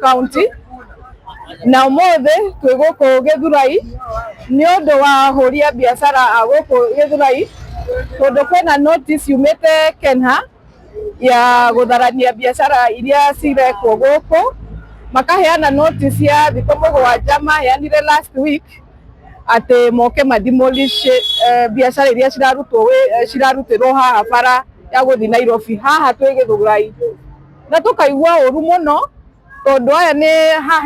County na umothe twi guku Githurai ni undu wa huri a biashara a guku Githurai tondu kwina notice yumite Kenha ya gutharania biashara iria cirekwo guku. Makaheana notice ya thiku 7 maheanire last week ati moke demolish biashara iria cirarutirwo haha bara ya guthi Nairobi haha twi Githurai, na tukaigua uru muno tondu aya ni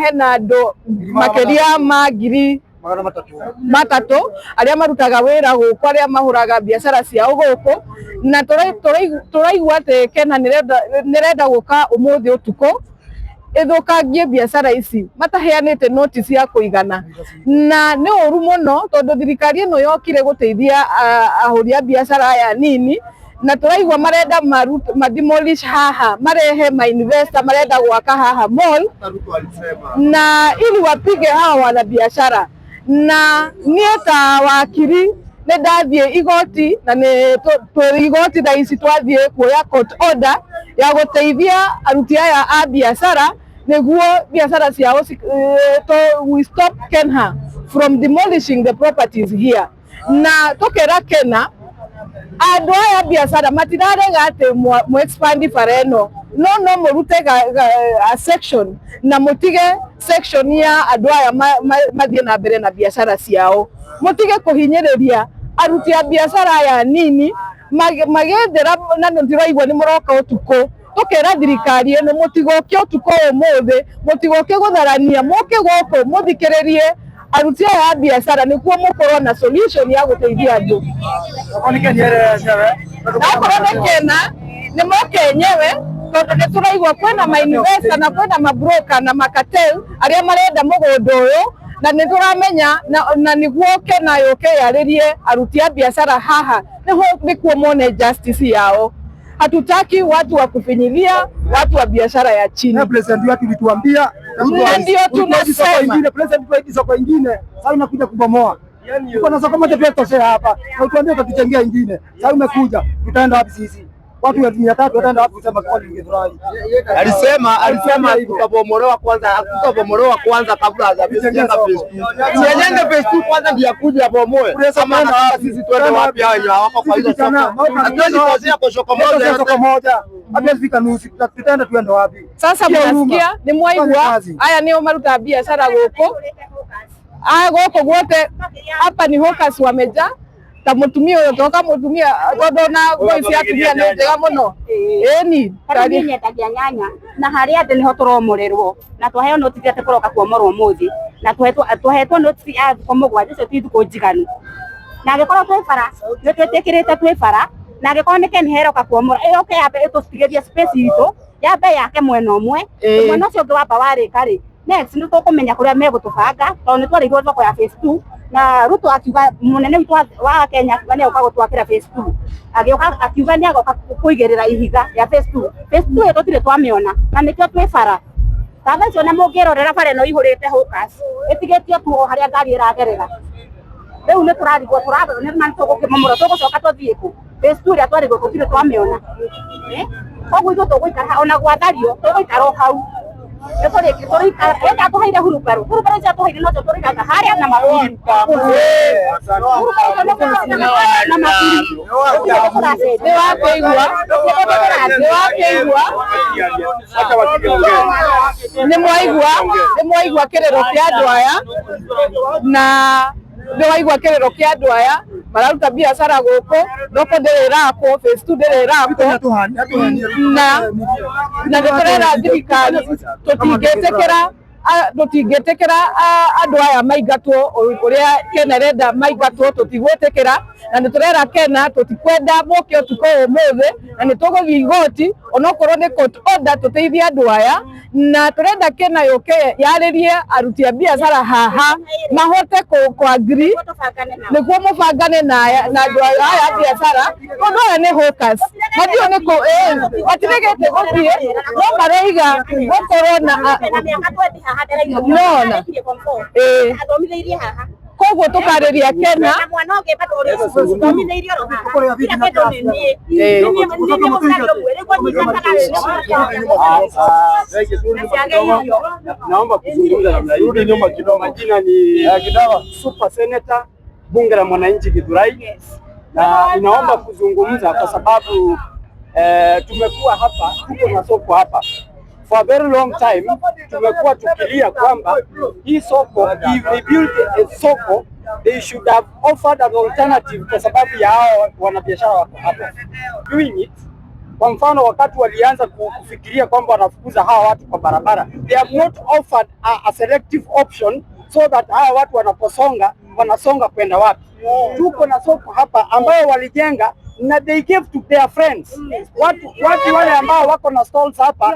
hena andu makiria ma 3,000 aria marutaga wira guku, aria mahuraga biashara ciao guku, na turaigua ati Kenha nirenda guka umuthi utuku ithukangie biashara ici mataheanite notice ya kuigana, na ni uru muno tondu thirikari ino yokire guteithia ahuri a biashara aya nini, na turaigua marenda demolish haha, marehe ma investor marenda gwaka haha mall na ili wapige hawa wana biashara. Na nie ta wakiri ni ndathie igoti na ni igoti tha ici twathie kuoya court order ya guteithia aruti aya a biashara niguo biashara ciao we stop Kenha from demolishing the properties here. Na tukera Kenha andu aya biashara matirarega ati mu expand bara ino, no murute a section na mutige section ya andu aya mathie na mbere na biashara ciao, mutige kuhinyiriria aruti a biashara aya nini magethera. Na ndiraigua ni muroka utuku, tukera thirikari ino mutigoke utuku umuthi, mutigoke gutharania, muke guku muthikiririe aruti aya a biashara nikuo mukorwo na solution ya guteithia andu. Nakorwo ni Kenha ni moke enyewe tondu ni turaigua kwina ma investor na kwina ma broker na ma cartel aria marenda mugunda uyu, na ni turamenya na niguo Kenha yuke yaririe aruti a biashara haha nikuo mone justice yao. Hatutaki watu wa kufinyilia watu wa biashara ya chini. Na president wetu alituambia ndio tunasema president wetu soko ingine sasa unakuja kubomoa. Uko na soko moja pia tosha hapa. Na utuambia utatujengea ingine. Sasa umekuja tutaenda wapi sisi? Watu 300 wataenda wapi kusema kwa Githurai? Alisema tutabomolewa kwanza kabla hajajenga phase 2. Sijenge phase 2 kwanza ndio akuje abomoe. Kama sisi twende wapi haya wako kwa hizo soko. Hatuwezi kuanzia kwa soko moja. Hata fika nusu tutaenda tuende wapi? Sasa mnasikia ni mwaigua aya nio maruta biashara guku. Aya guku gwote hapa ni hawkers wameja. Ta mutumia uyu toka mutumia godona goici atumia ni njega muno ni tari nyetagia nyanya na hari ande niho turomorirwo na twaheo notice ati kuroka kuomorwo muthi na twahetwo notice ya thiku 7 icio ti thiku njiganu na ngikorwo twi bara ni twitikirite twi bara na ngikorwo ni Kenha heroka kuomora yoke yabe itustigeria space itu yabe yake mwena umwe mwena ucio ungi wamba warika ri next ni tukumenya kuria megutubanga tondu ni twarigwo thoko ya phase 2 na Ruto akiuga munene witu wa Kenya akiuga uka gutwakira phase 2 agioka akiuga ni agoka kuigirira ihiga ya phase 2 ito tutire twamiona na nikio twi bara taba icio na mungirorera bara no ihurite hawkers itigetio tu haria ngari iragerera riu ni turarigwo ni man tugukimomora tugucoka tuthie ku phase 2 ria twarigwo tutire twamiona koguo ithu tuguikara ona gwathario tuguikara hau eka tuhaire hurubaro cia tuhaire no turikaga haria na mawiri ni mwaigua kirero kia andu aya na ni waigua kirero kia andu aya mararuta biashara guku thoko ndirirako phase 2 ndirirako na ndirera thirikari tutingetekera andu aya maingatwo uria Kenha renda maingatwo tutigwetekera na niturera Kenha tutikwenda moke utuko umuthi na nituguthii igoti onokorwo ni court order tuteithie andu aya na turenda Kenha yuke yaririe aruti a biashara haha mahote ku agree niguo mubangane na andu aya a biashara tondu aya ni hawkers mathio ni ku matiregete guthie no mareiga gukorwo na koguo tukareria Kenya naomba kuzungumza namna hii. Rudi nyuma kidogo. Majina ni Super Senator bunge la mwananchi Githurai, na inaomba kuzungumza kwa sababu tumekuwa hapa, tuko na soko hapa for a very long time. Tumekuwa tukilia kwamba hii soko, if they build a soko, they should have offered an alternative kwa sababu ya hao wanabiashara wako hapa doing it. Kwa mfano wakati walianza kufikiria kwamba wanafukuza hawa watu kwa barabara, they have not offered a selective option so that hawa watu wanaposonga wanasonga kwenda wapi. Tuko na soko hapa ambayo walijenga na they gave to their friends. Watu wale ambao wako na stalls hapa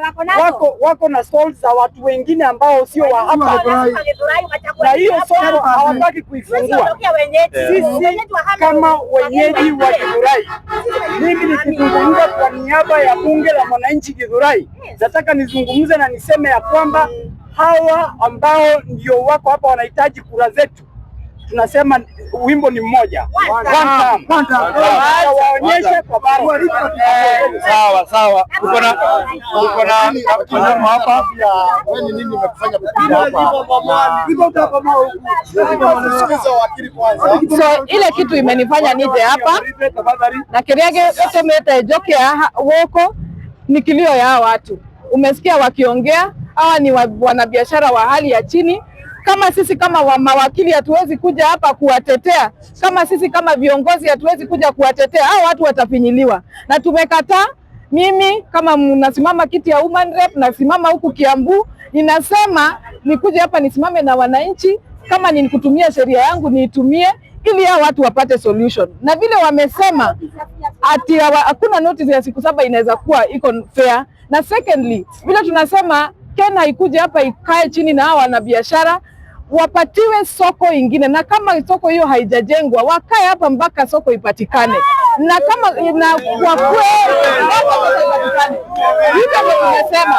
wako na stalls za watu wengine ambao sio wa hapa, na hiyo soko hawataki kuifungua. Sisi kama wenyeji wa Githurai, mimi nikizungumza kwa niaba ya bunge la mwananchi Githurai, nataka nizungumze na niseme ya kwamba hawa ambao ndio wako hapa wanahitaji kura zetu. Tunasema wimbo ni mmoja, waonyeshe kwa bara. Sawa. Tuko na hapa pia. Wewe nini umekufanya kupita hapa? So ile kitu imenifanya nije hapa na kiriage utomete joke woko ni kilio ya watu. Umesikia wakiongea, hawa ni wanabiashara wa hali ya chini. Kama sisi kama mawakili hatuwezi kuja hapa kuwatetea, kama sisi kama viongozi hatuwezi kuja kuwatetea, hao watu watafinyiliwa. Na tumekataa. Mimi kama nasimama kiti ya Women Rep, nasimama huku Kiambu, ninasema nikuje hapa nisimame na wananchi, kama ni kutumia sheria yangu niitumie ili hao watu wapate solution. Na vile wamesema ati hakuna notice ya siku 7 inaweza kuwa iko fair. Na secondly, vile tunasema Kenya ikuje hapa ikae chini na hao wanabiashara wapatiwe soko ingine, na kama soko hiyo haijajengwa wakae hapa mpaka soko ipatikane, na kama kwa kweli ipatikane. Hivyo ndio tunasema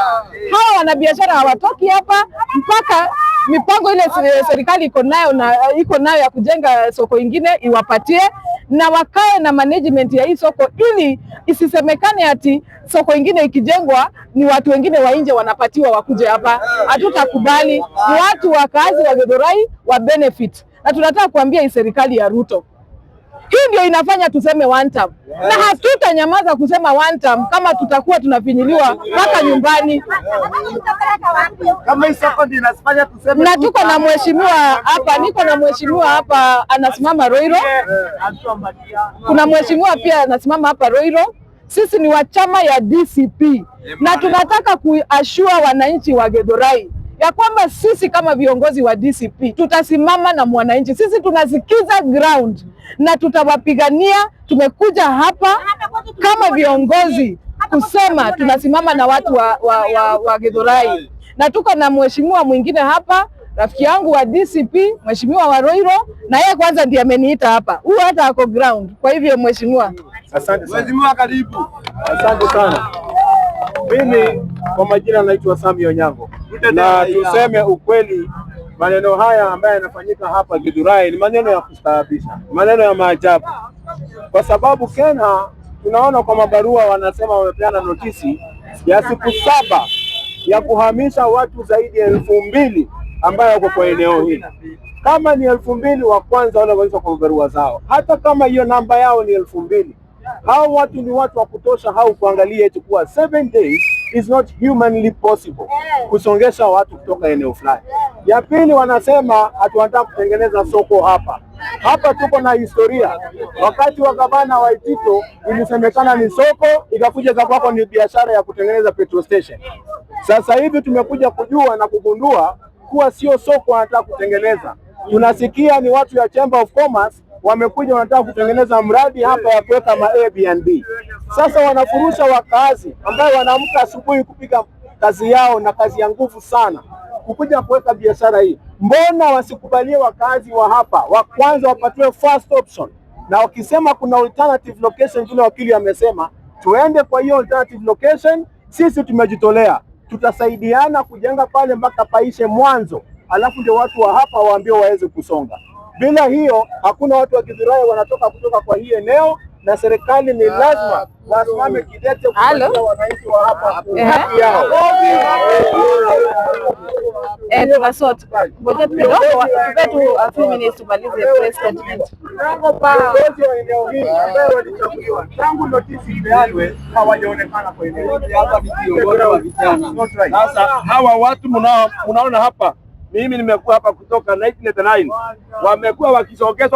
hawa wanabiashara hawatoki hapa mpaka mipango ile serikali iko nayo ya kujenga soko ingine iwapatie, na wakae na management ya hii soko ili isisemekane ati soko ingine ikijengwa ni watu wengine wa nje wanapatiwa wakuje hapa. Hatutakubali. Ni watu wakazi wa Githurai wa benefit, na tunataka kuambia hii serikali ya Ruto, hii ndio inafanya tuseme one term, na hatutanyamaza kusema one term kama tutakuwa tunafinyiliwa mpaka nyumbani. Kama hii soko ndio inafanya tuseme. Na tuko na mheshimiwa hapa, niko na mheshimiwa hapa anasimama Roiro. Kuna mheshimiwa pia anasimama hapa Roiro. Sisi ni wa chama ya DCP na tunataka kuashua wananchi wa Githurai ya kwamba sisi kama viongozi wa DCP tutasimama na mwananchi. Sisi tunasikiza ground na tutawapigania. Tumekuja hapa kama viongozi kusema tunasimama na watu wa Githurai, na tuko na mheshimiwa mwingine hapa, rafiki yangu wa DCP, mheshimiwa wa Roiro, na yeye kwanza ndiye ameniita hapa. Huyu hata ako ground. Kwa hivyo mheshimiwa, asante sana. Mheshimiwa karibu. Asante sana. Mimi kwa majina naitwa Sami Onyango, na tuseme ukweli, maneno haya ambayo yanafanyika hapa Githurai ni maneno ya kustaabisha, maneno ya maajabu, kwa sababu Kenya tunaona kwa mabarua wanasema wamepeana notisi ya siku 7 ya kuhamisha watu zaidi ya 2,000 ambayo wako kwa eneo hili. Kama ni 2,000 wa kwanza wale walizo kwa barua zao, hata kama hiyo namba yao ni 2,000, hao watu ni watu wa kutosha hao kuangalia eti kuwa 7 days is not humanly possible kusongesha watu kutoka eneo fulani. Ya pili, wanasema hatuanataka kutengeneza soko hapa. Hapa tuko na historia. Wakati wa gavana wa Itito ilisemekana ni soko, ikakuja kwako ni biashara ya kutengeneza petrol station. Sasa hivi tumekuja kujua na kugundua kuwa sio soko wanataka kutengeneza. Tunasikia ni watu ya Chamber of Commerce wamekuja wanataka kutengeneza mradi hapa ya kuweka ma Airbnb. Sasa wanafurusha wakazi ambao wanaamka asubuhi kupiga kazi yao na kazi ya nguvu sana kukuja kuweka biashara hii. Mbona wasikubalie wakazi wa hapa wa kwanza wapatiwe first option, na wakisema kuna alternative location vile wakili amesema tuende kwa hiyo alternative location. Sisi tumejitolea, tutasaidiana kujenga pale mpaka paishe mwanzo, alafu ndio watu wa hapa waambie waweze kusonga. Bila hiyo hakuna watu wa Githurai wanatoka kutoka kwa hii eneo, na serikali ni lazima wasimame kidete kuwalinda wananchi wa hapa haki yao. Viongozi wa eneo hili ambao walichaguliwa tangu notisi ipeanwe hawajaonekana kwa eneo hili. Sasa hawa watu mnaona hapa, mimi nimekuwa hapa kutoka 1999, wamekuwa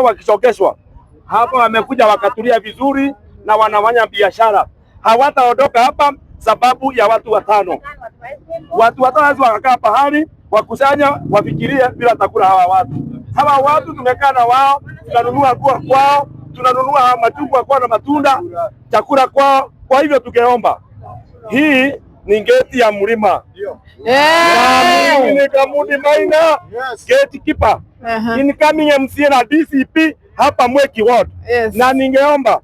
wakisogeshwa hapa, wamekuja wakatulia vizuri na wanafanya biashara. Hawataondoka hapa sababu ya watu watano. Watu watano wakakaa pahali wakusanya wafikirie bila takula hawa watu tumekaa na wao, tunanunua nguo kwao, tunanunua machungwa kwao na matunda, chakula kwao. Kwa hivyo tungeomba, hii ni geti ya mlima. Mimi ni Kamudi Maina, gatekeeper. Incoming MCA na DCP hapa Mweki Ward. Na ningeomba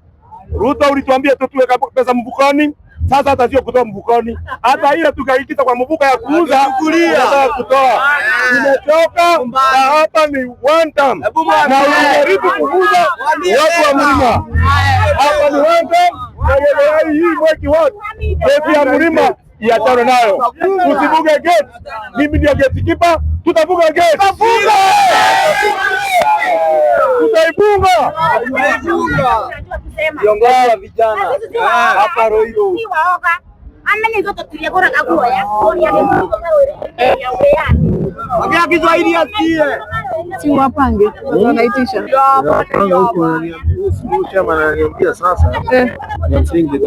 Ruto, ulituambia tuweka pesa mfukoni, sasa hata sio kutoa mfukoni, hata ile tukaikita kwa mfuko ya kuuza kutoa. Nimechoka na hapa ni one time, na unajaribu kuuza watu wa mlima. Hapa ni one time, na hii Mweki Ward geti ya mlima iachane nayo, usivuge gate. Mimi ndio gatekeeper, tutavuga gate, tutaifunga. Viongozi wa vijana hapa Roiro Kiswahili asikie, si wapange wanaitisha ananiambia sasa ya msingi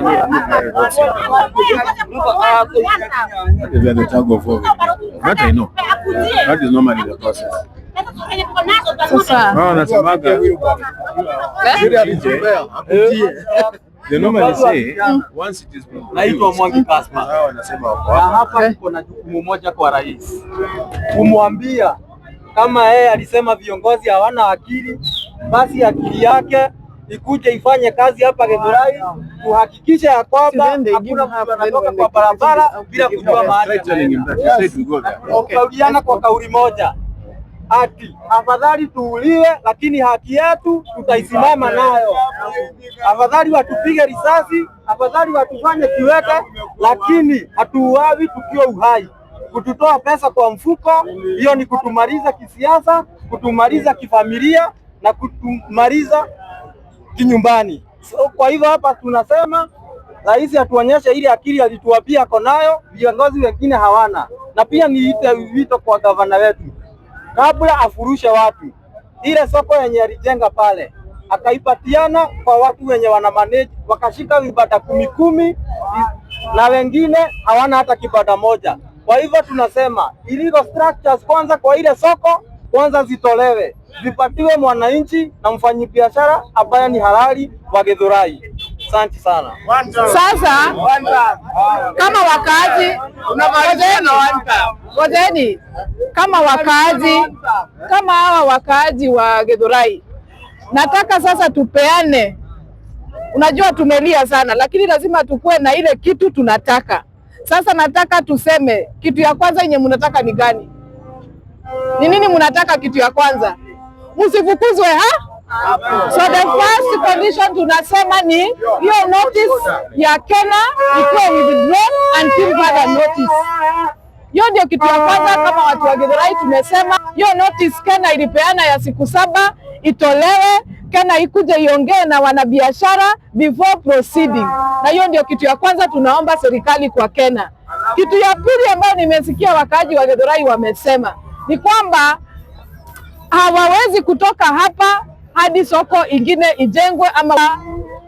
they normally say once it is naitwa Mwangi Kaspa. Hapa tuko na jukumu moja kwa rais, kumwambia kama yeye alisema viongozi hawana akili, basi akili yake ikuje ifanye kazi hapa Githurai, tuhakikishe ya kwamba hakuna mtu anatoka kwa barabara bila kujua mahali. Tukauliana kwa kauli moja ati afadhali tuuliwe, lakini haki yetu tutaisimama nayo. Afadhali watupige risasi, afadhali watufanye kiwete, lakini hatuuawi tukiwa uhai. Kututoa pesa kwa mfuko, hiyo ni kutumaliza kisiasa, kutumaliza kifamilia na kutumaliza kinyumbani. So, kwa hivyo hapa tunasema rais atuonyeshe ile akili alituambia ako nayo, viongozi wengine hawana. Na pia niite wito kwa gavana wetu, kabla afurushe watu, ile soko yenye alijenga pale akaipatiana kwa watu wenye wana manage, wakashika vibanda 10 na wengine hawana hata kibanda moja. Kwa hivyo tunasema illegal structures kwanza kwa ile soko kwanza zitolewe, zipatiwe mwananchi na mfanyibiashara ambaye ni halali wa Githurai. Asante sana. Sasa kama wakaaji ngojeni, kama hawa wakaaji wa Githurai, nataka sasa tupeane. Unajua tumelia sana, lakini lazima tukue na ile kitu tunataka. Sasa nataka tuseme kitu ya kwanza yenye mnataka ni gani? Ni nini mnataka? Kitu ya kwanza msifukuzwe, So the first condition tunasema ni hiyo notice ya Kena ikuwe withdrawn until further notice. Hiyo ndio kitu ya kwanza. Kama watu wa Githurai tumesema hiyo notice Kena ilipeana ya siku 7 itolewe, Kena ikuje iongee na wanabiashara before proceeding. Na hiyo ndio kitu ya kwanza tunaomba serikali kwa Kena. Kitu ya pili ambayo nimesikia wakaaji wa Githurai wamesema ni kwamba hawawezi kutoka hapa hadi soko ingine ijengwe ama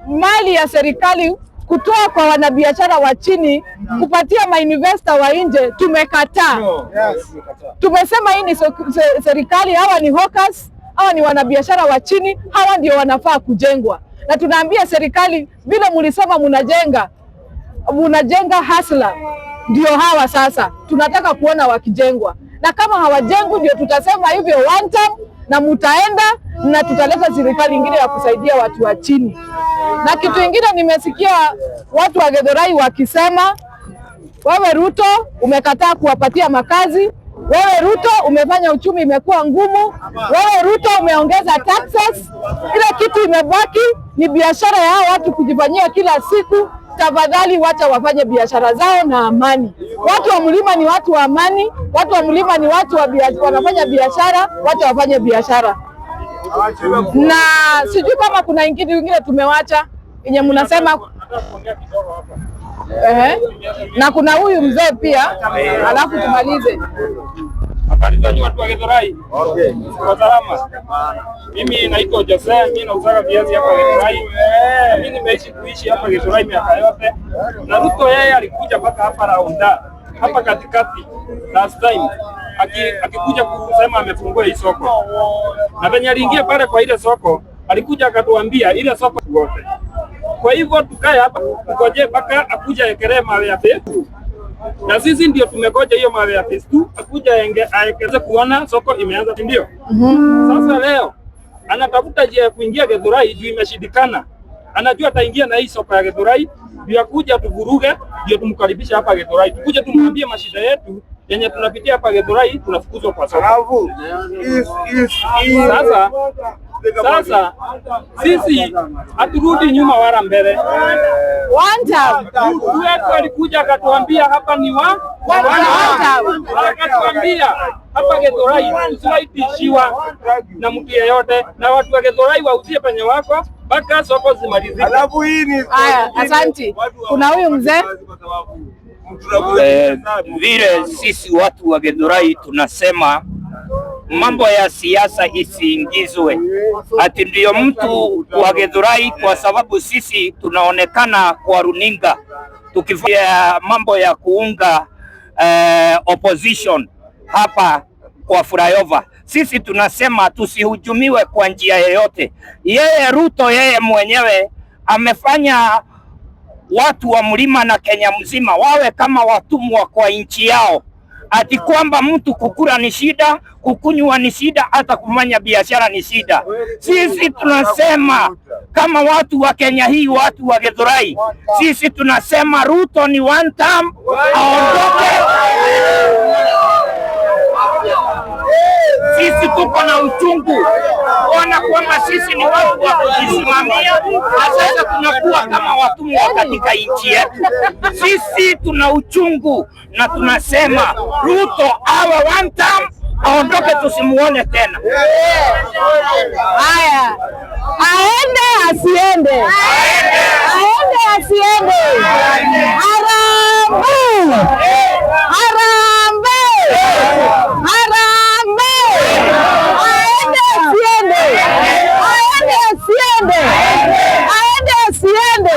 mali ya serikali kutoa kwa wanabiashara wa chini kupatia mainvestor wa nje. Tumekataa. Tumesema hii ni serikali, hawa ni hawkers, hawa ni wanabiashara wa chini, hawa ndio wanafaa kujengwa. Na tunaambia serikali, vile mlisema munajenga hasla, ndio hawa sasa tunataka kuona wakijengwa. Na kama hawajengwi ndio tutasema hivyo one time na mutaenda na tutaleta serikali ingine ya kusaidia watu wa chini. Na kitu kingine nimesikia watu wa Githurai wakisema, wewe Ruto umekataa kuwapatia makazi Wewe Ruto umefanya uchumi imekuwa ngumu. Wewe Ruto umeongeza taxes. Ile kitu imebaki ni biashara ya hao watu kujifanyia kila siku. Tafadhali wacha wafanye biashara zao na amani. Watu wa mlima ni watu wa amani. Watu wa mlima ni watu wanafanya biashara, wacha wafanye biashara. Na sijui kama kuna ingine tumewacha yenye mnasema. Na kuna huyu mzee pia, alafu tumalize. Habari za watu wa Githurai. Okay. Kwa salama. Mimi naitwa Jose, mimi nauza viazi hapa Githurai. Mimi nimeishi kuishi hapa Githurai miaka yote. Na Ruto yeye alikuja mpaka hapa Raunda, hapa katikati last time. Akikuja kusema amefungua hii soko. Na venye aliingia pale kwa ile soko, alikuja akatuambia ile soko yote. Kwa hivyo tukae hapa ngoje mpaka akuja ekelee mawe ya phase 2. Na sisi ndio tumegoja hiyo mawe ya phase 2 akuja aekeze kuona soko imeanza, ndio. Sasa leo anatafuta njia ya kuingia Githurai juu imeshindikana. Anajua ataingia na hii soko ya Githurai ndio akuja tuvuruge, ndio tumkaribisha hapa Githurai. Tukuje tumwambie mashida yetu yenye tunapitia hapa Githurai, tunafukuzwa kwa soko. Sasa sisi haturudi nyuma wala mbele. Wetu alikuja akatuambia hapa ni akatuambia hapa Githurai usaitishiwa na mtu yeyote, na watu wa Githurai wauzie penye wako mpaka soko zimalizike. Haya, asante. Kuna huyu mzee vile sisi watu wa Githurai tunasema mambo ya siasa isiingizwe, ati ndio mtu wa Githurai, kwa sababu sisi tunaonekana kwa runinga tukifanya mambo ya kuunga opposition hapa kwa flyover. Sisi tunasema tusihujumiwe kwa njia yoyote. Yeye Ruto yeye mwenyewe amefanya watu wa mlima na Kenya mzima wawe kama watumwa kwa nchi yao, ati kwamba mtu kukula ni shida, kukunywa ni shida, hata kufanya biashara ni shida. Sisi tunasema kama watu wa Kenya hii, watu wa Githurai, sisi tunasema Ruto ni one term, aondoke. Sisi tuko na uchungu kuona kwamba sisi ni watu wa kujisimamia, na sasa tunakuwa kama watumwa katika nchi yetu. Sisi tuna uchungu na tunasema Ruto awe one term, aondoke, tusimuone tena. Haya, aende asiende? Aende asiende? Harambee! Harambee! Harambee! Aende asiende? Aende asiende? Aende asiende?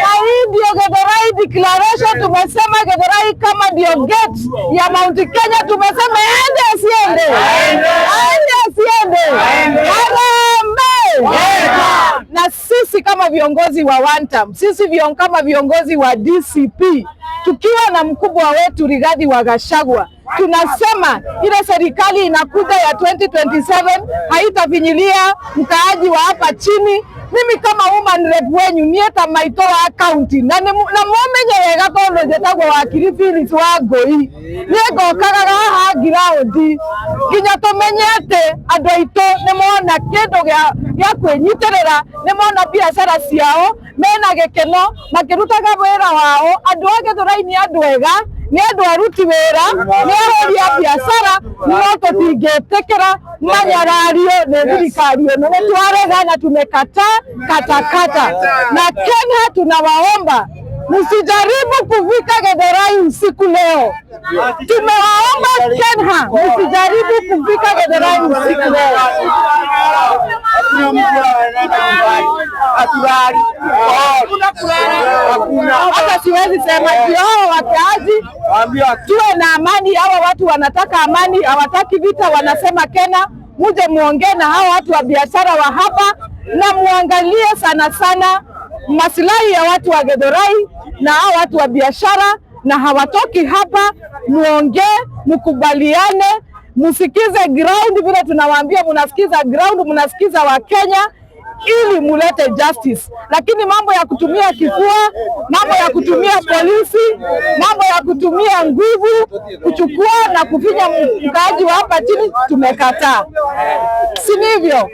Na hii ndio Githurai declaration. Tumesema Githurai kama ndio gate ya Mount Kenya, tumesema aende asiende? Aende asiende? Harambee! Na sisi kama viongozi wa one term, sisi kama viongozi wa DCP, tukiwa na mkubwa wetu Rigathi wa Gachagua, tunasema ile serikali inakuja ya 2027 haitafinyilia mkaaji wa hapa chini. Mimi kama woman rep wenyu nieta maitoa county na mumenye wega tondo jetagwo wa Phyllis Wangui nego kagaga ha ground kinya tumenyete andu aitu nimona kindu gya kwinyitirira, nimona biashara ciao mena gikeno makirutaga wira wao. Andu a Githurai ni andu ega, ni andu aruti wira, ni ahuri a biashara, no tutingitikira manyarario ni thirikari ino. Nitwarega na tumekataa katakata, na Kenya tunawaomba msijaribu kufika Githurai usiku leo. Tumewaomba Kenya msijaribu kufika Githurai usiku leo. Hata siwezi sema hao wakaaji tuwe na amani. Hawa watu wanataka amani, hawataki vita. Wanasema Kenya muje muongee na hao watu wa biashara wa hapa, na muangalie sana sana maslahi ya watu wa Githurai na hao watu wa biashara, na hawatoki hapa. Muongee, mkubaliane, msikize ground vile tunawaambia, mnasikiza ground, mnasikiza wa Kenya. ili mulete justice, lakini mambo ya kutumia kifua, mambo ya kutumia polisi, mambo ya kutumia nguvu kuchukua na kufinya mkaaji wa hapa chini tumekataa, si ndivyo?